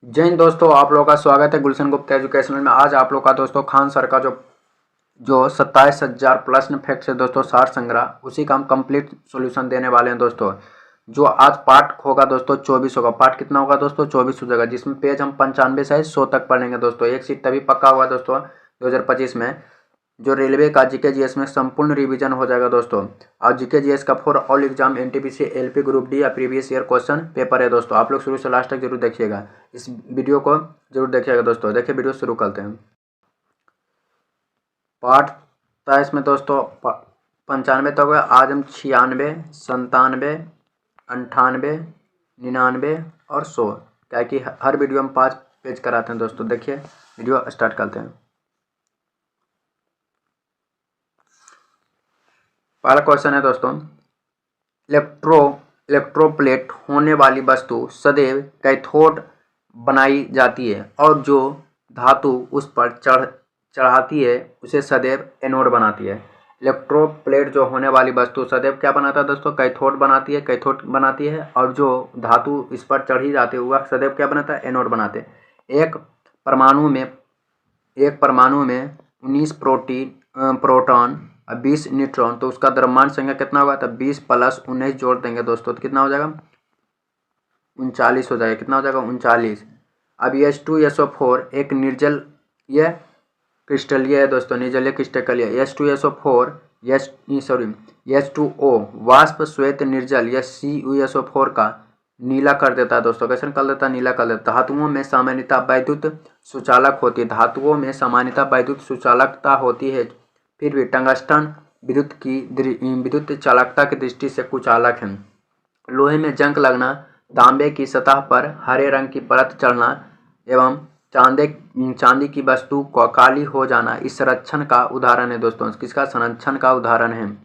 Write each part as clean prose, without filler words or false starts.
जय हिंद दोस्तों, आप लोगों का स्वागत है गुलशन गुप्ता एजुकेशनल में। आज आप लोग का दोस्तों खान सर का जो 27,000 प्रश्न फैक्ट है दोस्तों, सार संग्रह, उसी का हम कंप्लीट सॉल्यूशन देने वाले हैं दोस्तों। जो आज पार्ट होगा दोस्तों 24 होगा। पार्ट कितना होगा दोस्तों? 24 हो जाएगा, जिसमें पेज हम 95 से 100 तक पढ़ेंगे दोस्तों। एक सीट तभी पक्का हुआ दोस्तों 2025 में। जो रेलवे का जीके जीएस में संपूर्ण रिवीजन हो जाएगा दोस्तों। और जीके जीएस का for all exam NTPC LP group D या प्रीवियस ईयर क्वेश्चन पेपर है दोस्तों। आप लोग शुरू से लास्ट तक जरूर देखिएगा, इस वीडियो को जरूर देखिएगा दोस्तों। देखिए वीडियो शुरू करते हैं। पार्ट 23 में दोस्तों 95 तक है। आज हम 96, 97, 98, 99 और 100, क्या कि हर वीडियो में 5 पेज कराते हैं दोस्तों। देखिए वीडियो स्टार्ट करते हैं। पहला क्वेश्चन है दोस्तों, इलेक्ट्रोप्लेट होने वाली वस्तु सदैव कैथोड बनाई जाती है और जो धातु उस पर चढ़ाती है उसे सदैव एनोड बनाती है। इलेक्ट्रोप्लेट जो होने वाली वस्तु सदैव क्या बनाता है दोस्तों? कैथोड बनाती है और जो धातु इस पर चढ़ी जाती है वह सदैव क्या बनाता है? एनोड बनाते हैं। एक परमाणु में 19 प्रोटॉन और 20 न्यूट्रॉन, तो उसका द्रव्यमान संख्या कितना होगा? तो 20 + 19 जोड़ देंगे दोस्तों तो कितना हो जाएगा? 39 हो जाएगा। कितना हो जाएगा? 39। अब H2SO4 एक निर्जल यह क्रिस्टलीय है दोस्तों, निर्जलीय क्रिस्टलीय। H2SO4 H2O वाष्प श्वेत निर्जल या CuSO4 का नीला कर देता है दोस्तों। कैसे कर देता है? नीला कर देता है। धातुओं में सामान्यतः वैद्युत सुचालक होती है। धातुओं में सामान्यतः वैद्युत सुचालकता होती है, फिर भी टंगस्टन विद्युत चालकता की दृष्टि से कुचालक है। लोहे में जंग लगना, तांबे की सतह पर हरे रंग की परत चढ़ना एवं चांदी की वस्तु को काली हो जाना इस संरक्षण का उदाहरण है दोस्तों। किसका? संरक्षण का उदाहरण है।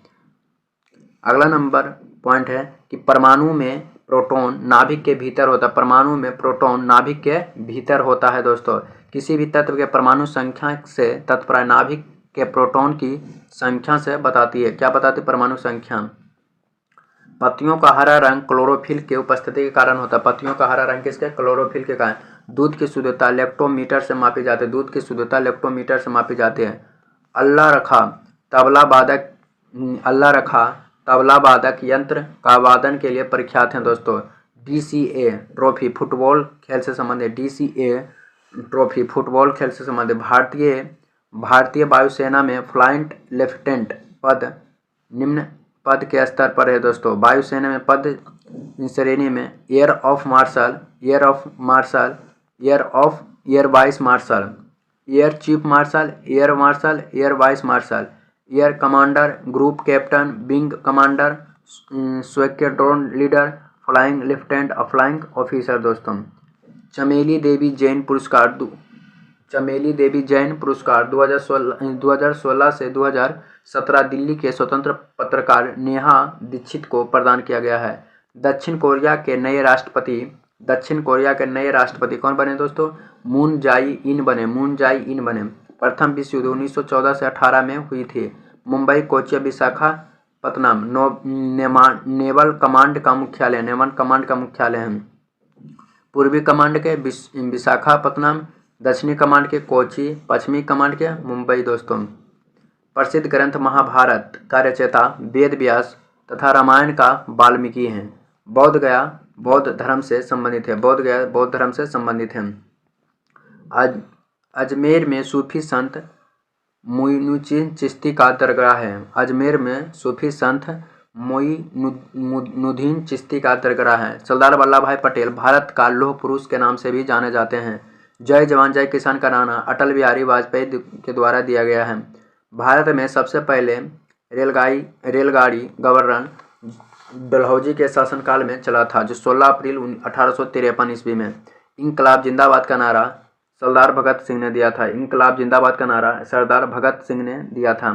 अगला नंबर पॉइंट है कि परमाणु में प्रोटॉन नाभिक के भीतर होता है। परमाणु में प्रोटॉन नाभिक के भीतर होता है दोस्तों। किसी भी तत्व के परमाणु संख्या से तात्पर्य नाभिक के प्रोटॉन की संख्या से बताती है। क्या बताती है? परमाणु संख्या। पत्तियों का हरा रंग क्लोरोफिल के उपस्थिति के कारण होता है। पत्तियों का हरा रंग किसके? क्लोरोफिल के कारण। दूध की शुद्धता लेक्टोमीटर से मापी जाती है। दूध की शुद्धता लेक्टोमीटर से मापी जाती है। अल्लाह रखा तबला वादक यंत्र का वादन के लिए प्रख्यात हैं दोस्तों। DCA ट्रॉफी फुटबॉल खेल से संबंधित। DCA ट्रॉफी फुटबॉल खेल से संबंधित। भारतीय वायुसेना में फ्लाइंट लेफ्टिनेंट पद निम्न पद के स्तर पर है दोस्तों। वायुसेना में पद श्रेणी में air of marshal, air vice marshal, air chief marshal, air vice marshal, air commander, group captain, wing commander, squadron leader, flying lieutenant और फ्लाइंग ऑफिसर दोस्तों। चमेली देवी जैन पुरस्कार 2016 से 2017 दिल्ली के स्वतंत्र पत्रकार नेहा दीक्षित को प्रदान किया गया है। दक्षिण कोरिया के नए राष्ट्रपति कौन बने दोस्तों? मून जाई इन बने। प्रथम विश्व युद्ध 1914 से 18 में हुई थी। मुंबई, कोच्चि, विशाखापत्तनम नेवल कमांड का मुख्यालय है। पूर्वी कमांड के विशाखापत्तनम, दक्षिणी कमांड के कोच्चि, पश्चिमी कमांड के मुंबई दोस्तों। प्रसिद्ध ग्रंथ महाभारत का रचयिता वेद व्यास तथा रामायण का वाल्मीकि हैं। बोध गया बौद्ध धर्म से संबंधित है। अजमेर में सूफी संत मोइनुद्दीन चिश्ती का दरगाह है। अजमेर में सूफी संत मोइनुद्दीन चिश्ती का दरगाह है। सरदार वल्लभ भाई पटेल भारत का लौह पुरुष के नाम से भी जाने जाते हैं। जय जवान जय किसान का नारा अटल बिहारी वाजपेयी के द्वारा दिया गया है। भारत में सबसे पहले रेलगाड़ी गवर्नर डलहौजी के शासनकाल में चला था, जो 16 अप्रैल 1853 ईस्वी में। इंकलाब जिंदाबाद का नारा सरदार भगत सिंह ने दिया था।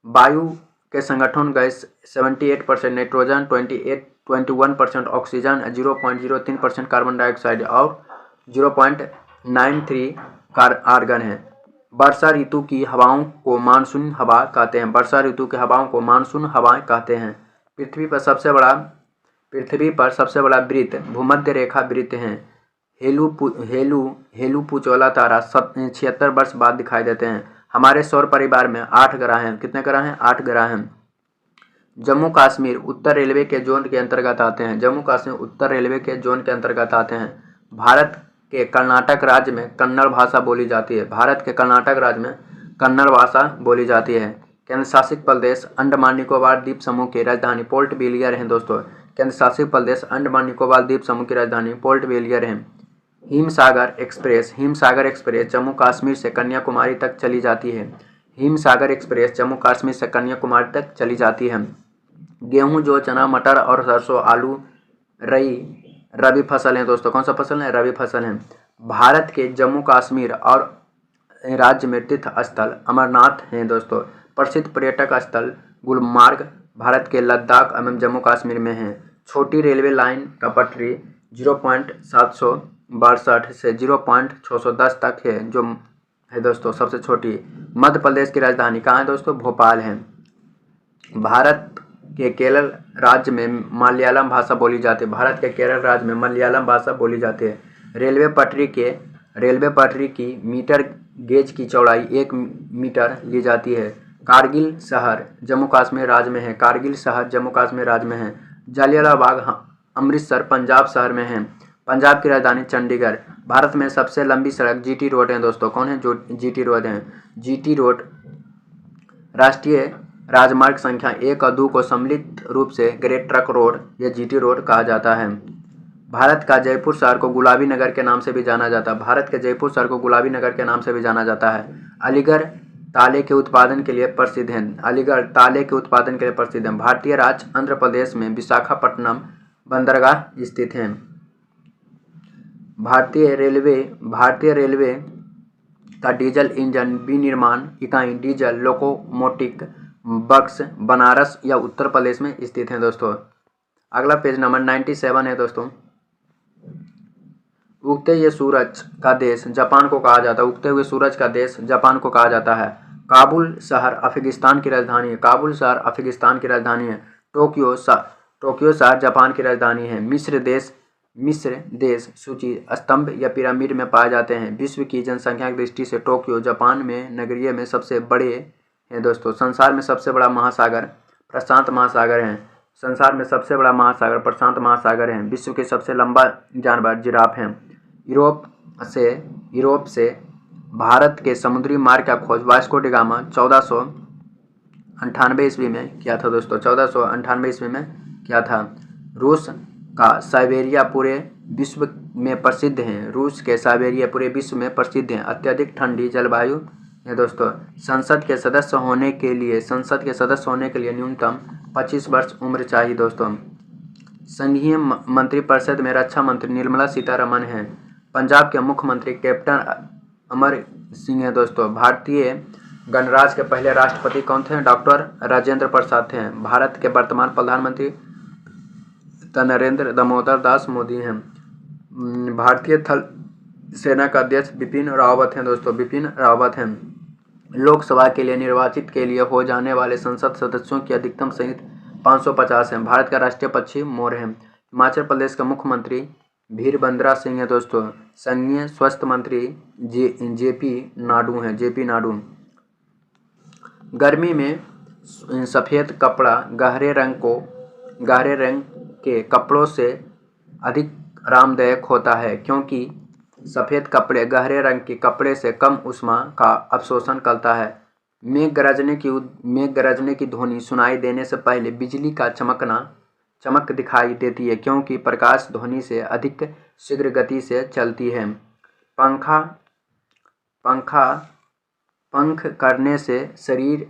वायु के संगठन gas 78%, nitrogen 21% oxygen 0.03% carbon dioxide और 0.93 आर्गन है। वर्षा ऋतु की हवाओं को मानसून हवा कहते हैं। पृथ्वी पर सबसे बड़ा वृत्त भूमध्य रेखा वृत्त है। हेलू पुचोला तारा 76 वर्ष बाद दिखाई देते हैं। हमारे सौर परिवार में 8 ग्रह हैं। कितने ग्रह हैं? 8 ग्रह हैं। जम्मू कश्मीर उत्तर रेलवे के जोन के अंतर्गत आते हैं। जम्मू कश्मीर उत्तर रेलवे के जोन के अंतर्गत आते हैं। भारत के कर्नाटक राज्य में कन्नड़ भाषा बोली जाती है। भारत के कर्नाटक राज्य में कन्नड़ भाषा बोली जाती है। केंद्र शासित प्रदेश अंडमान निकोबार द्वीप समूह की राजधानी पोर्ट ब्लेयर है दोस्तों। केंद्र शासित प्रदेश अंडमान निकोबार द्वीप समूह की राजधानी पोर्ट ब्लेयर है। हिमसागर एक्सप्रेस जम्मू कश्मीर से कन्याकुमारी तक चली जाती है। हिमसागर एक्सप्रेस जम्मू कश्मीर से कन्याकुमारी तक चली जाती है। गेहूं, जौ, चना, मटर और सरसों, आलू रबी फसल है दोस्तों। कौन सा फसल है? रबी फसल है। भारत के जम्मू कश्मीर और राज्य में तीर्थ स्थल अमरनाथ हैं दोस्तों। प्रसिद्ध पर्यटक स्थल गुलमार्ग भारत के लद्दाख एवं जम्मू कश्मीर में है। छोटी रेलवे लाइन का पटरी 0.762 से 0.610 तक है, जो है दोस्तों सबसे छोटी। मध्य प्रदेश की राजधानी कहाँ है दोस्तों? भोपाल है। भारत के केरल राज्य में मलयालम भाषा बोली जाती है। भारत के केरल राज्य में मलयालम भाषा बोली जाती है। रेलवे पटरी की मीटर गेज की चौड़ाई 1 मीटर ली जाती है। कारगिल शहर जम्मू कश्मीर राज्य में है। कारगिल शहर जम्मू कश्मीर राज्य में है। जालियांवाला बाग अमृतसर पंजाब शहर में है। पंजाब की राजधानी चंडीगढ़। भारत में सबसे लंबी सड़क जीटी रोड है दोस्तों। कौन है? जो जीटी रोड है। जीटी रोड राष्ट्रीय राजमार्ग संख्या 1 और 2 को सम्मिलित रूप से ग्रेट ट्रक रोड या जीटी रोड कहा जाता है। भारत का जयपुर शहर को गुलाबी नगर के नाम से भी जाना जाता है। भारत के जयपुर शहर को गुलाबी नगर के नाम से भी जाना जाता है। अलीगढ़ ताले के उत्पादन के लिए प्रसिद्ध है। अलीगढ़ ताले के उत्पादन के लिए प्रसिद्ध है। भारतीय राज्य आंध्र प्रदेश में विशाखापट्टनम बंदरगाह स्थित है। भारतीय रेलवे का डीजल इंजन विनिर्माण इकाई डीजल लोकोमोटिव वर्क्स बनारस या उत्तर प्रदेश में स्थित है दोस्तों। अगला पेज नंबर 97 है दोस्तों। उगते हुए सूरज का देश जापान को कहा जाता है। उगते हुए सूरज का देश जापान को कहा जाता है। काबुल शहर अफगानिस्तान की राजधानी है। काबुल शहर अफगानिस्तान की राजधानी है। टोक्यो शहर जापान की राजधानी है। मिस्र देश सूची स्तंभ या पिरामिड में पाए जाते हैं। विश्व की जनसंख्या की दृष्टि से टोक्यो जापान में नगरीय में सबसे बड़े हैं दोस्तों। संसार में सबसे बड़ा महासागर प्रशांत महासागर है। संसार में सबसे बड़ा महासागर प्रशांत महासागर है। विश्व के सबसे लंबा जानवर जिराफ है। यूरोप से भारत के समुद्री मार्ग का खोज वास्को डी गामा 1498 ईस्वी में किया था दोस्तों। 1498 ईस्वी में किया था। रूस का साइबेरिया पूरे विश्व में प्रसिद्ध है। रूस के साइबेरिया पूरे विश्व में प्रसिद्ध है। अत्यधिक ठंडी जलवायु है दोस्तों। संसद के सदस्य होने के लिए न्यूनतम 25 वर्ष उम्र चाहिए दोस्तों। संघीय मंत्रिपरिषद में रक्षा मंत्री निर्मला सीतारमण हैं। पंजाब के मुख्यमंत्री कैप्टन अमर सिंह है दोस्तों। भारतीय गणराज्य के पहले राष्ट्रपति कौन थे? डॉक्टर राजेंद्र प्रसाद थे। भारत के वर्तमान प्रधानमंत्री नरेंद्र दामोदर दास मोदी हैं। भारतीय थल सेना का अध्यक्ष बिपिन रावत हैं दोस्तों। बिपिन रावत हैं। लोकसभा के लिए निर्वाचित के लिए हो जाने वाले संसद सदस्यों की अधिकतम संख्या 550 है। भारत का राष्ट्रीय पक्षी मोर है। हिमाचल प्रदेश का मुख्यमंत्री वीरभद्र सिंह है दोस्तों। संघीय स्वास्थ्य मंत्री जेपी नाडू। गर्मी में सफ़ेद कपड़ा गहरे रंग के कपड़ों से अधिक आरामदायक होता है, क्योंकि सफ़ेद कपड़े गहरे रंग के कपड़े से कम ऊष्मा का अवशोषण करता है। मेघ गरजने की ध्वनि सुनाई देने से पहले बिजली का चमक दिखाई देती है, क्योंकि प्रकाश ध्वनि से अधिक शीघ्र गति से चलती है। पंख करने से शरीर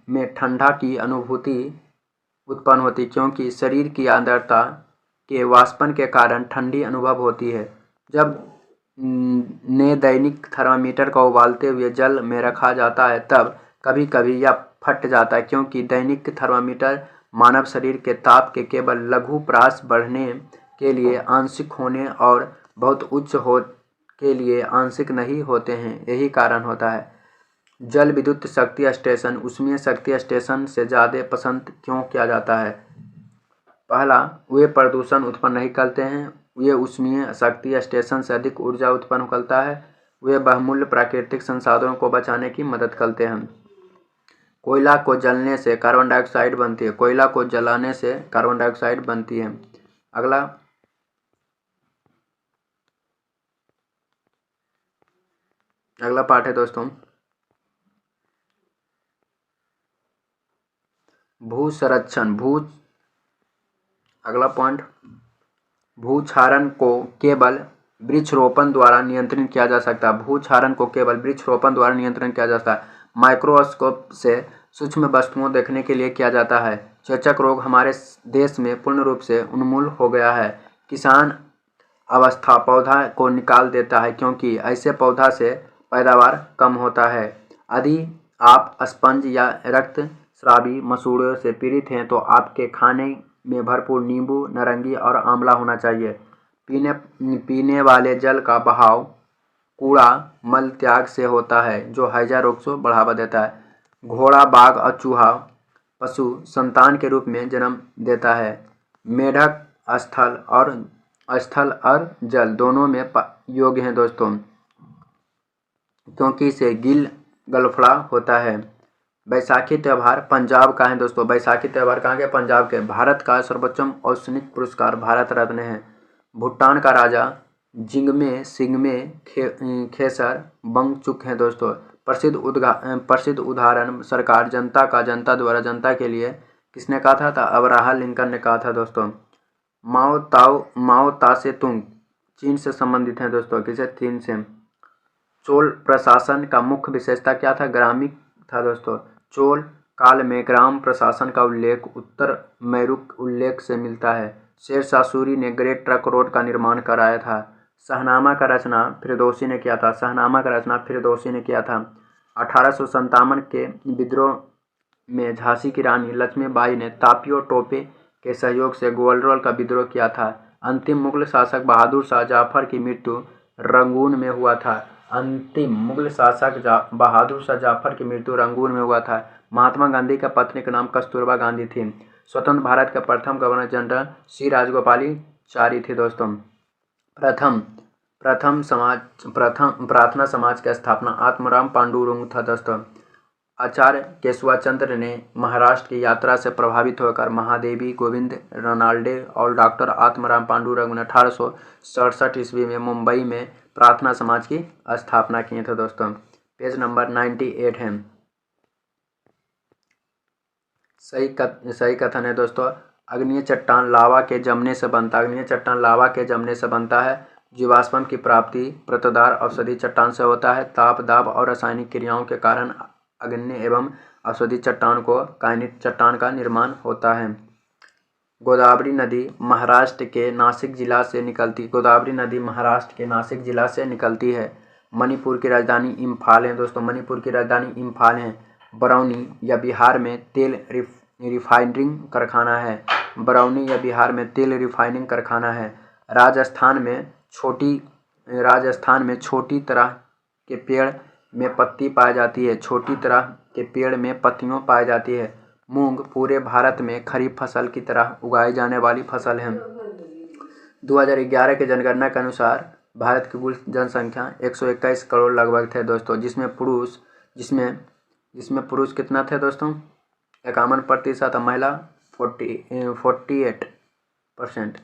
में ठंडा की अनुभूति उत्पन्न होती, क्योंकि शरीर की आर्द्रता के वाष्पन के कारण ठंडी अनुभव होती है। जब ने दैनिक थर्मामीटर को उबालते हुए जल में रखा जाता है, तब कभी-कभी यह फट जाता है, क्योंकि दैनिक थर्मामीटर मानव शरीर के ताप के केवल लघु प्रवास बढ़ने के लिए आंशिक होने और बहुत उच्च हो के लिए आंशिक नहीं होते हैं। यही कारण होता है। जल विद्युत शक्ति स्टेशन ऊष्मीय शक्ति स्टेशन से ज़्यादा पसंद क्यों किया जाता है? पहला, वे प्रदूषण उत्पन्न नहीं करते हैं। वे ऊष्मीय शक्ति स्टेशन से अधिक ऊर्जा उत्पन्न करता है। वे बहुमूल्य प्राकृतिक संसाधनों को बचाने की मदद करते हैं। कोयला को जलने से कार्बन डाइऑक्साइड बनती है। कोयला को जलाने से कार्बन डाइऑक्साइड बनती है। अगला पाठ है दोस्तों भू संरक्षण। अगला पॉइंट, भूक्षारण को केवल वृक्षरोपण द्वारा नियंत्रित किया जा सकता है। भूक्षारण को केवल वृक्षरोपण द्वारा नियंत्रण किया जा सकता है। माइक्रोस्कोप से सूक्ष्म वस्तुओं देखने के लिए किया जाता है। चेचक रोग हमारे देश में पूर्ण रूप से उन्मूलन हो गया है। किसान अवस्था पौधा को निकाल देता है क्योंकि ऐसे पौधा से पैदावार कम होता है। यदि आप स्पंज या रक्तस्रावी मसूड़ों से पीड़ित हैं तो आपके खाने में भरपूर नींबू, नारंगी और आंवला होना चाहिए। पीने वाले जल का बहाव कूड़ा मल त्याग से होता है जो हैजा रोग को बढ़ावा देता है। घोड़ा, बाघ और चूहा पशु संतान के रूप में जन्म देता है। मेढक स्थल और जल दोनों में योग्य हैं दोस्तों, क्योंकि इसे गलफड़ा होता है। बैसाखी त्यौहार पंजाब का है दोस्तों। बैसाखी त्यौहार कहाँ के? पंजाब के। भारत का सर्वोच्च औसनिक पुरस्कार भारत रत्न है। भूटान का राजा जिंगमे सिंगमे खेसर वांगचुक है दोस्तों। प्रसिद्ध उदाहरण सरकार जनता द्वारा जनता के लिए किसने कहा था? अब्राहम लिंकन ने कहा था दोस्तों। माओ तासे तुंग चीन से संबंधित हैं दोस्तों। किसे? चीन से। चोल प्रशासन का मुख्य विशेषता क्या था? ग्रामीण था दोस्तों। चोल काल में ग्राम प्रशासन का उल्लेख उत्तर मैरूक उल्लेख से मिलता है। शेरशाह सूरी ने ग्रेट ट्रंक रोड का निर्माण कराया था। शाहनामा का रचना फिरदौसी ने किया था। 1857 के विद्रोह में झांसी की रानी लक्ष्मीबाई ने तापियो टोपे के सहयोग से ग्वालियर का विद्रोह किया था। अंतिम मुगल शासक बहादुर शाह जाफर की मृत्यु रंगून में हुआ था। महात्मा गांधी का पत्नी का नाम कस्तूरबा गांधी थी। स्वतंत्र भारत के प्रथम गवर्नर जनरल सी राजगोपालाचारी थे दोस्तों। प्रार्थना समाज की स्थापना आत्माराम पांडुरंग था दोस्तों। आचार्य केशवचंद्र ने महाराष्ट्र की यात्रा से प्रभावित होकर महादेवी गोविंद रनाल्डे और डॉक्टर आत्माराम पांडुरंग ने 1867 ईस्वी में मुंबई में प्रार्थना समाज की स्थापना किए थे दोस्तों। पेज नंबर 98 है। सही कथन है दोस्तों। अग्निय चट्टान लावा के जमने से बनता है। जीवाश्म की प्राप्ति प्रतदार औषधि चट्टान से होता है। ताप, दाब और रासायनिक क्रियाओं के कारण अग्नि एवं औषधि चट्टान को कायनिक चट्टान का निर्माण होता है। गोदावरी नदी महाराष्ट्र के नासिक जिला से निकलती है। मणिपुर की राजधानी इम्फाल है दोस्तों। बरौनी या बिहार में तेल रिफाइनिंग कारखाना है। राजस्थान में छोटी तरह के पेड़ में पत्ती पाई जाती है। मूंग पूरे भारत में खरीफ फसल की तरह उगाई जाने वाली फसल है। 2011 के जनगणना के अनुसार भारत की कुल जनसंख्या 121 करोड़ लगभग थे दोस्तों, जिसमें पुरुष कितना थे दोस्तों? 51% और महिला 48%।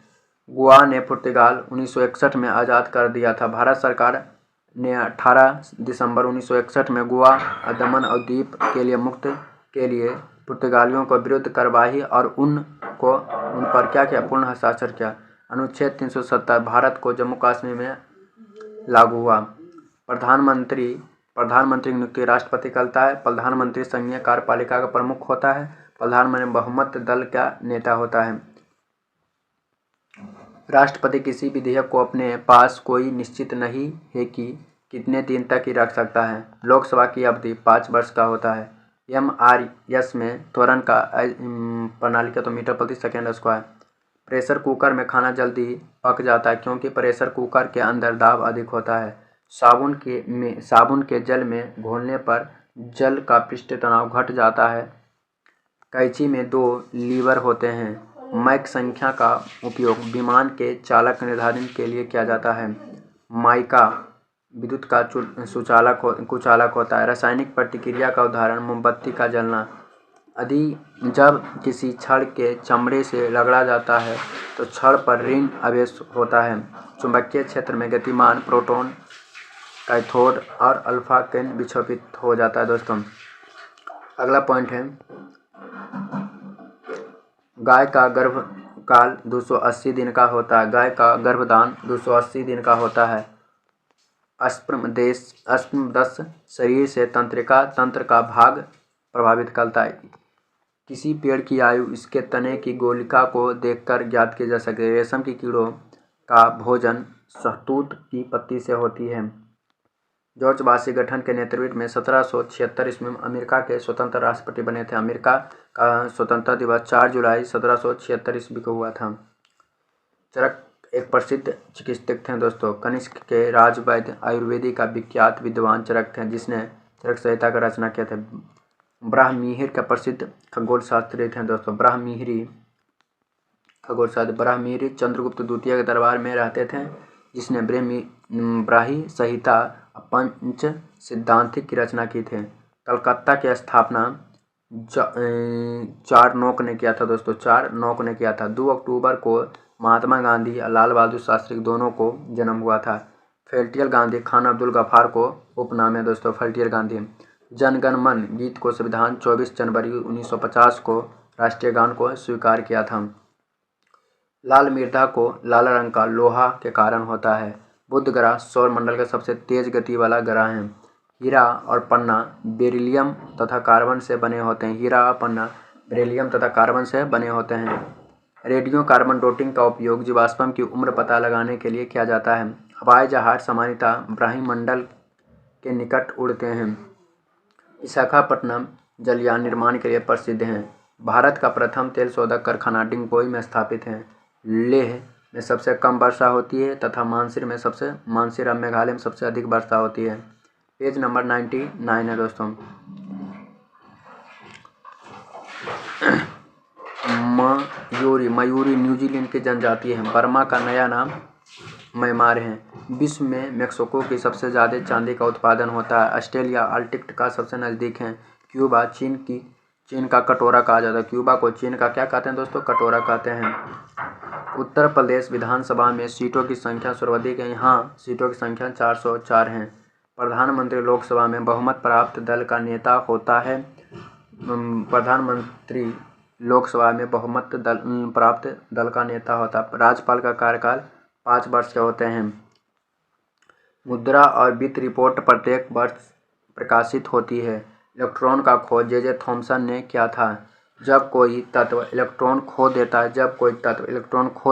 गोवा ने पुर्तगाल 1961 में आज़ाद कर दिया था। भारत सरकार ने 18 दिसंबर 1961 में गोवा दमन और दीव के लिए मुक्त के लिए पुर्तगालियों को विरुद्ध कार्रवाई और उन पर क्या किया? पूर्ण हस्ताक्षर किया। अनुच्छेद 370 भारत को जम्मू कश्मीर में लागू हुआ। प्रधानमंत्री की नियुक्ति राष्ट्रपति करता है। प्रधानमंत्री संघीय कार्यपालिका का प्रमुख होता है। प्रधानमंत्री बहुमत दल का नेता होता है। राष्ट्रपति किसी विधेयक को अपने पास कोई निश्चित नहीं है कि कितने दिन तक ही रख सकता है। लोकसभा की अवधि 5 वर्ष का होता है। MRS में त्वरण का प्रणाली का तो मीटर प्रति सेकेंड स्क्वायर। प्रेशर कुकर में खाना जल्दी पक जाता है क्योंकि प्रेशर कुकर के अंदर दाब अधिक होता है। साबुन के जल में घोलने पर जल का पृष्ठ तनाव घट जाता है। कैंची में 2 लीवर होते हैं, मैक संख्या का उपयोग विमान के चालक निर्धारण के लिए किया जाता है। माइका विद्युत का कुचालक होता है। रासायनिक प्रतिक्रिया का उदाहरण मोमबत्ती का जलना। यदि जब किसी छड़ के चमड़े से रगड़ा जाता है तो छड़ पर ऋण आवेश होता है। चुंबकीय क्षेत्र में गतिमान प्रोटॉन कैथोड और अल्फा केंद्र विक्षेपित हो जाता है। दोस्तों अगला पॉइंट है, गाय का गर्भकाल 280 दिन का होता है। गाय का गर्भधान 280 दिन का होता है। अस्पर्मदश शरीर से तंत्रिका तंत्र का भाग प्रभावित करता है। किसी पेड़ की आयु इसके तने की गोलिका को देखकर ज्ञात की जा सकती है। रेशम की कीड़ों का भोजन शहतूत की पत्ती से होती है। जॉर्ज वाशिंगटन के नेतृत्व में 1776 ईस्वी में अमेरिका के स्वतंत्र राष्ट्रपति बने थे। अमेरिका का स्वतंत्रता दिवस 4 जुलाई 1776 ईस्वी को हुआ था। चरक एक प्रसिद्ध चिकित्सक थे दोस्तों। कनिष्क के राजवैद्य आयुर्वेदिक का विख्यात विद्वान चरक थे, जिसने चरक संहिता का रचना किया था। ब्राह्मीहिर का प्रसिद्ध खगोल शास्त्री थे दोस्तों। ब्राह्मीहिरी चंद्रगुप्त द्वितीय के दरबार में रहते थे, जिसने ब्राह्मी संहिता पंच सिद्धांतिक की रचना की थी। कलकत्ता की स्थापना 4 नोक ने किया था दोस्तों। 4 नोक ने किया था। 2 अक्टूबर को महात्मा गांधी और लाल बहादुर शास्त्री दोनों को जन्म हुआ था। फैल्टियर गांधी खान अब्दुल गफ्फार को उपनाम है दोस्तों, फैल्टियर गांधी। जन गण मन गीत को संविधान 24 जनवरी 1950 को राष्ट्रीय गान को स्वीकार किया था। लाल मृदा को लाल रंग का लोहा के कारण होता है। बुध ग्रह सौर मंडल का सबसे तेज गति वाला ग्रह है। हीरा और पन्ना बेरिलियम तथा कार्बन से बने होते हैं। हीरा और पन्ना बेरिलियम तथा कार्बन से बने होते हैं। रेडियो कार्बन डेटिंग का उपयोग जीवाश्म की उम्र पता लगाने के लिए किया जाता है। हवाई जहाज सामान्यतः ब्रह्मंडल के निकट उड़ते हैं। विशाखापट्टनम जलयान निर्माण के लिए प्रसिद्ध है। भारत का प्रथम तेल शोधक कारखाना डिंगोई में स्थापित है। लेह में सबसे कम वर्षा होती है तथा मानसिर और मेघालय में सबसे अधिक वर्षा होती है। पेज नंबर 99 है दोस्तों। मयूरी न्यूजीलैंड की जनजाति है। बर्मा का नया नाम म्यांमार है। विश्व में मेक्सिको की सबसे ज़्यादा चांदी का उत्पादन होता है। ऑस्ट्रेलिया आर्कटिक का सबसे नज़दीक है। क्यूबा चीन का कटोरा कहा जाता है। क्यूबा को चीन का क्या कहते हैं दोस्तों? कटोरा कहते हैं। उत्तर प्रदेश विधानसभा में सीटों की संख्या सर्वाधिक है। यहाँ सीटों की संख्या 404 है। प्रधानमंत्री लोकसभा में बहुमत प्राप्त दल का नेता होता है। प्रधानमंत्री लोकसभा में बहुमत प्राप्त दल का नेता होता है। राज्यपाल का कार्यकाल 5 वर्ष के होते हैं। मुद्रा और वित्त रिपोर्ट प्रत्येक वर्ष प्रकाशित होती है। इलेक्ट्रॉन का खोज जे थॉमसन ने किया था। जब कोई तत्व इलेक्ट्रॉन खो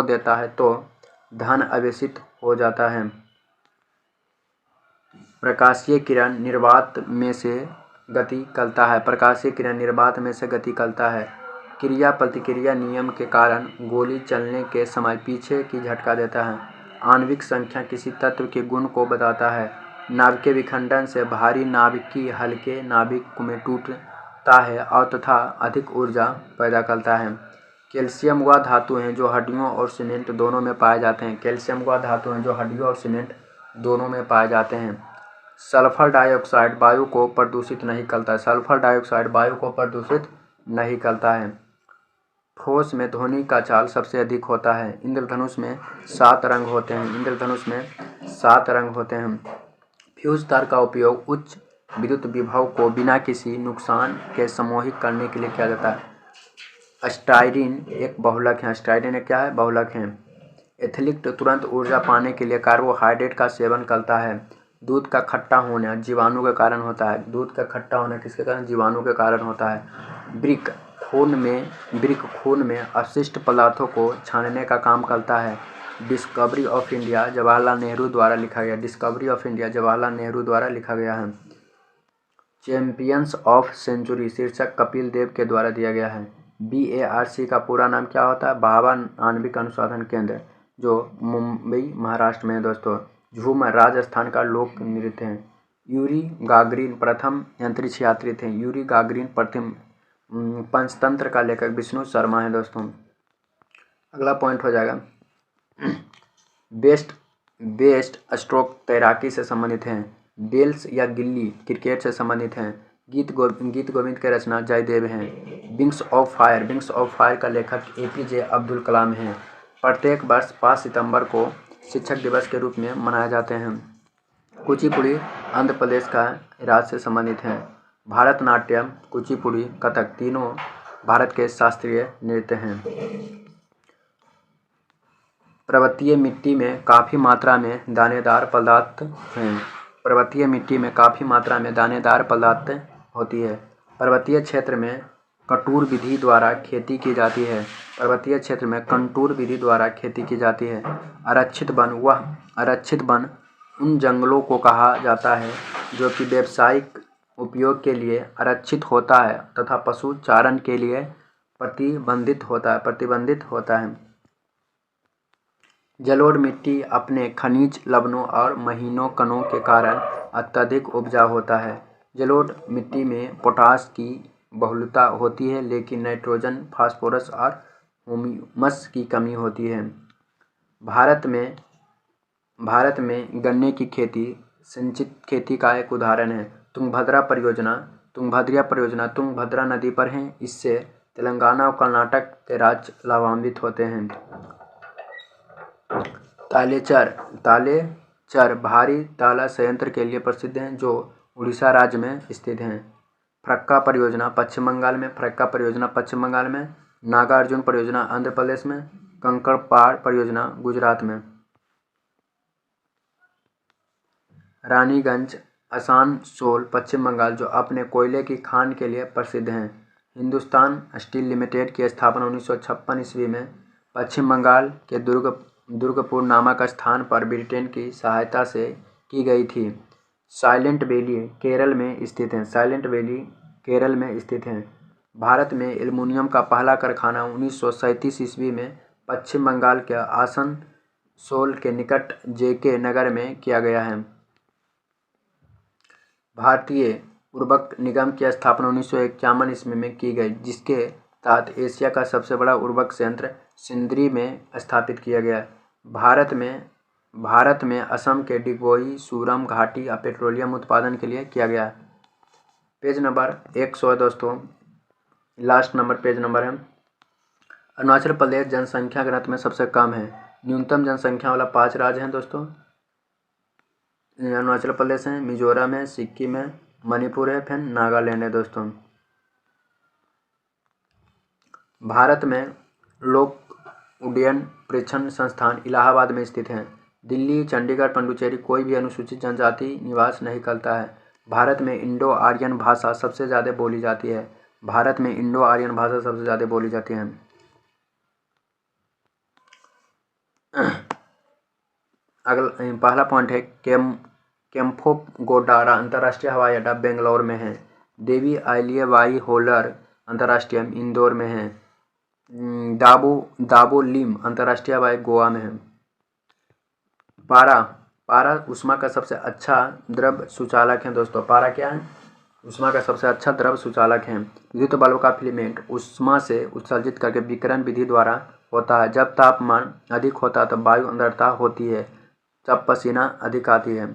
देता है तो धन आवेशित हो जाता है। प्रकाशीय किरण निर्वात में से गति करता है। क्रिया प्रतिक्रिया नियम के कारण गोली चलने के समय पीछे की झटका देता है। आणविक संख्या किसी तत्व के गुण को बताता है। नाभिकीय विखंडन से भारी नाभिकी हल्के नाभिक में टूटता है और तथा अधिक ऊर्जा पैदा करता है। कैल्शियम वह धातु हैं जो हड्डियों और सीमेंट दोनों में पाए जाते हैं। सल्फर डाइऑक्साइड वायु को प्रदूषित नहीं करता है। ठोस में ध्वनि का चाल सबसे अधिक होता है। इंद्रधनुष में 7 रंग होते हैं। फ्यूज तार का उपयोग उच्च विद्युत विभव को बिना किसी नुकसान के समूहित करने के लिए किया जाता है। स्टाइरिन एक बहुलक है। एथलीट तुरंत ऊर्जा पाने के लिए कार्बोहाइड्रेट का सेवन करता है। दूध का खट्टा होना जीवाणु के कारण होता है। दूध का खट्टा होना किसके कारण? जीवाणु के कारण होता है। ब्रिक खून में अपशिष्ट पदार्थों को छानने का काम करता है। Discovery of India Jawaharlal Nehru द्वारा लिखा गया है। चैंपियंस ऑफ सेंचुरी शीर्षक कपिल देव के द्वारा दिया गया है। BARC का पूरा नाम क्या होता है? भाभा आणविक अनुसंधान केंद्र, जो मुंबई महाराष्ट्र में है दोस्तों। झूमर राजस्थान का लोक नृत्य है। यूरी गागरिन प्रथम अंतरिक्ष यात्री थे। यूरी गागरिन प्रथम पंचतंत्र का लेखक विष्णु शर्मा है दोस्तों। अगला पॉइंट हो जाएगा बेस्ट स्ट्रोक तैराकी से संबंधित हैं। बेल्स या गिल्ली क्रिकेट से संबंधित हैं। गीत गोविंद के रचना जयदेव हैं। विंग्स ऑफ फायर का लेखक APJ अब्दुल कलाम हैं। प्रत्येक वर्ष 5 सितंबर को शिक्षक दिवस के रूप में मनाए जाते हैं। कुचिपुड़ी आंध्र प्रदेश का राज्य से संबंधित हैं। भारतनाट्यम, कुचिपुड़ी, कथक तीनों भारत के शास्त्रीय नृत्य हैं। पर्वतीय मिट्टी में काफ़ी मात्रा में दानेदार पदार्थ हैं। पर्वतीय मिट्टी में काफ़ी मात्रा में दानेदार पदार्थ होती है। पर्वतीय क्षेत्र में कंटूर विधि द्वारा खेती की जाती है। पर्वतीय क्षेत्र में कंटूर विधि द्वारा खेती की जाती है। आरक्षित वन उन जंगलों को कहा जाता है जो कि व्यावसायिक उपयोग के लिए आरक्षित होता है तथा पशु चारण के लिए प्रतिबंधित होता है। जलोढ़ मिट्टी अपने खनिज लवणों और महीनों कणों के कारण अत्यधिक उपजाऊ होता है। जलोढ़ मिट्टी में पोटाश की बहुलता होती है लेकिन नाइट्रोजन, फास्फोरस और ह्यूमस की कमी होती है। भारत में गन्ने की खेती सिंचित खेती का एक उदाहरण है। तुंगभद्रा परियोजना तुंगभद्रा नदी पर है। इससे तेलंगाना और कर्नाटक के राज्य लाभान्वित होते हैं। तालेचर भारी ताला संयंत्र के लिए प्रसिद्ध हैं जो उड़ीसा राज्य में स्थित हैं। फरक्का परियोजना पश्चिम बंगाल में, नागार्जुन परियोजना आंध्र प्रदेश में, कंकड़पाड़ परियोजना गुजरात में। रानीगंज आसनसोल पश्चिम बंगाल जो अपने कोयले की खान के लिए प्रसिद्ध हैं। हिंदुस्तान स्टील लिमिटेड की स्थापना 1956 ईस्वी में पश्चिम बंगाल के दुर्गपुर नामक स्थान पर ब्रिटेन की सहायता से की गई थी। साइलेंट वैली केरल में स्थित है। भारत में एल्युमिनियम का पहला कारखाना 1937 ईस्वी में पश्चिम बंगाल के आसनसोल के निकट JK नगर में किया गया है। भारतीय उर्वरक निगम की स्थापना 1951 ईस्वी में की गई जिसके तहत एशिया का सबसे बड़ा उर्वरक संयंत्र सिंदरी में स्थापित किया गया। भारत में असम के डिगबोई सुरम घाटी पेट्रोलियम उत्पादन के लिए किया गया। पेज नंबर 100 है दोस्तों, लास्ट नंबर पेज नंबर है। अरुणाचल प्रदेश जनसंख्या घनत्व में सबसे कम है। न्यूनतम जनसंख्या वाला 5 राज्य हैं दोस्तों। अरुणाचल प्रदेश है, मिजोरम है, सिक्किम है, मणिपुर है, फिर नागालैंड है दोस्तों। भारत में लोक उड्डयन परीक्षण संस्थान इलाहाबाद में स्थित हैं। दिल्ली, चंडीगढ़, पुडुचेरी कोई भी अनुसूचित जनजाति निवास नहीं करता है। भारत में इंडो आर्यन भाषा सबसे ज़्यादा बोली जाती है। अगला पहला पॉइंट है केम्पगोडारा अंतर्राष्ट्रीय हवाई अड्डा बेंगलोर में है। देवी अहिल्याबाई होल्कर अंतर्राष्ट्रीय इंदौर में है। दाबोलिम अंतर्राष्ट्रीय हवाई गोवा में है। पारा ऊष्मा का सबसे अच्छा द्रव सुचालक है दोस्तों। पारा क्या है? ऊष्मा का सबसे अच्छा द्रव सुचालक है। विद्युत बल्ब का फिलामेंट ऊष्मा से उत्सर्जित करके विकिरण विधि द्वारा होता है। जब तापमान अधिक होता है तब वायु अंदरता होती है, जब पसीना अधिक आती है।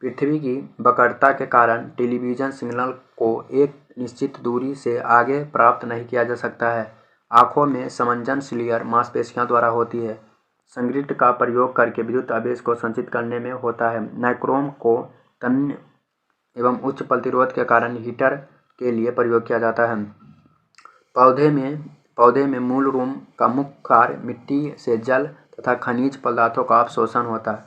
पृथ्वी की वक्रता के कारण टेलीविजन सिग्नल को एक निश्चित दूरी से आगे प्राप्त नहीं किया जा सकता है। आँखों में समंजस लेयर मांसपेशियों द्वारा होती है। संग्रिड का प्रयोग करके विद्युत आवेश को संचित करने में होता है। नाइक्रोम को तन्य एवं उच्च प्रतिरोध के कारण हीटर के लिए प्रयोग किया जाता है। पौधे में मूल रूम का मुख्य कार्य मिट्टी से जल तथा खनिज पदार्थों का अवशोषण होता है।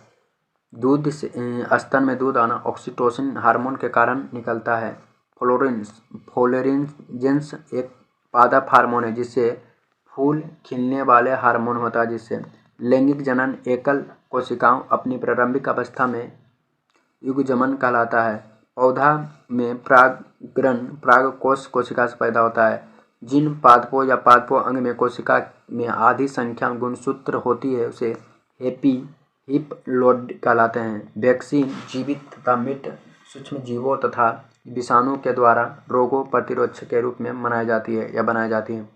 दूध से स्तन में दूध आना ऑक्सीटोसिन हार्मोन के कारण निकलता है। फ्लोरेंजेंस एक पादप हार्मोन है जिससे फूल खिलने वाले हार्मोन होता है, जिससे लैंगिक जनन एकल कोशिकाओं अपनी प्रारंभिक अवस्था में युग्मजनन कहलाता है। पौधा में परागकोश कोशिका से पैदा होता है। जिन पादपों या पादपों अंग में कोशिका में आधी संख्या में गुणसूत्र होती है उसे हिप्लोइड कहलाते हैं। वैक्सीन जीवित तथा मृत सूक्ष्म जीवों तथा विषाणु के द्वारा रोगों प्रतिरोधक के रूप में बनाई जाती है।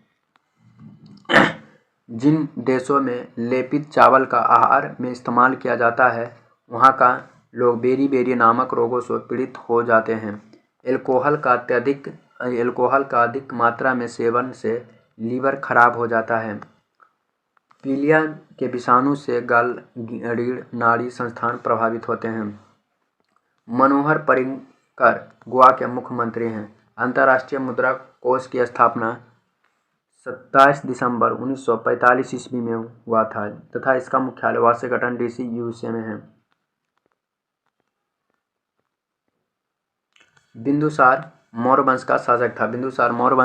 जिन देशों में लेपित चावल का आहार में इस्तेमाल किया जाता है वहाँ का लोग बेरी नामक रोगों से पीड़ित हो जाते हैं। एल्कोहल का अधिक मात्रा में सेवन से लीवर खराब हो जाता है। पीलिया के विषाणु से गल रीढ़ नाड़ी संस्थान प्रभावित होते हैं। मनोहर पर्रिकर गोवा के मुख्यमंत्री हैं। अंतर्राष्ट्रीय मुद्रा कोष की स्थापना 27 दिसंबर 1945 ईस्वी में हुआ था तथा इसका मुख्यालय वाशिंगटन DC USA में है। बिंदुसार मौर्य वंश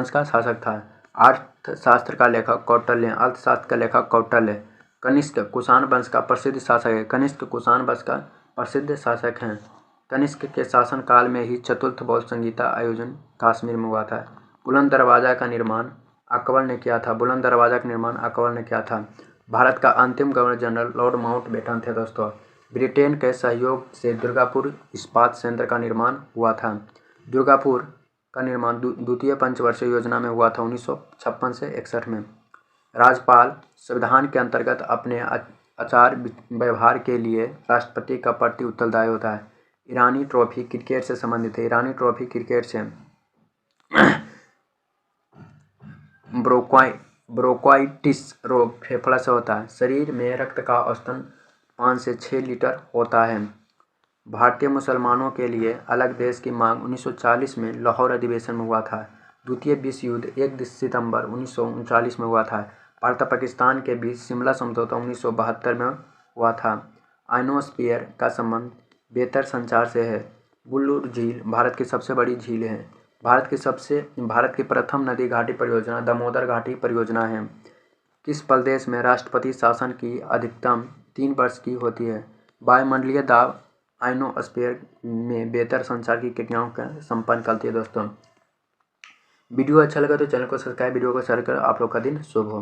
का शासक था। अर्थशास्त्र का लेखक कौटिल्य। कनिष्क कुषाण वंश का प्रसिद्ध शासक है। कनिष्क के शासनकाल में ही चतुर्थ बौद्ध संगीता आयोजन कश्मीर में हुआ था। बुलंद दरवाजा का निर्माण अकबर ने किया था। भारत का अंतिम गवर्नर जनरल लॉर्ड माउंटबेटन थे दोस्तों। ब्रिटेन के सहयोग से दुर्गापुर इस्पात संयंत्र का निर्माण हुआ था। दुर्गापुर का निर्माण द्वितीय पंचवर्षीय योजना में हुआ था 1956 से 61 में। राज्यपाल संविधान के अंतर्गत अपने आचार व्यवहार के लिए राष्ट्रपति का प्रति उत्तरदायी होता है। ईरानी ट्रॉफी क्रिकेट से संबंधित है। ईरानी ट्रॉफी क्रिकेट से ब्रोंकाइटिस रोग फेफड़ा से होता है। शरीर में रक्त का औसतन 5 से 6 लीटर होता है। भारतीय मुसलमानों के लिए अलग देश की मांग 1940 में लाहौर अधिवेशन में हुआ था। द्वितीय विश्व युद्ध 1 सितंबर 1939 में हुआ था। भारत और पाकिस्तान के बीच शिमला समझौता 1972 में हुआ था। आइनोस्फीयर का संबंध बेहतर संचार से है। बुल्लू झील भारत की सबसे बड़ी झील है। भारत की प्रथम नदी घाटी परियोजना दामोदर घाटी परियोजना है। किस प्रदेश में राष्ट्रपति शासन की अधिकतम 3 वर्ष की होती है? वायुमंडलीय दाब आइनोस्फीयर में बेहतर संचार की क्रियाओं का संपन्न करती है दोस्तों। वीडियो अच्छा लगा तो चैनल को सब्सक्राइब, वीडियो को शेयर कर। आप लोग का दिन शुभ हो।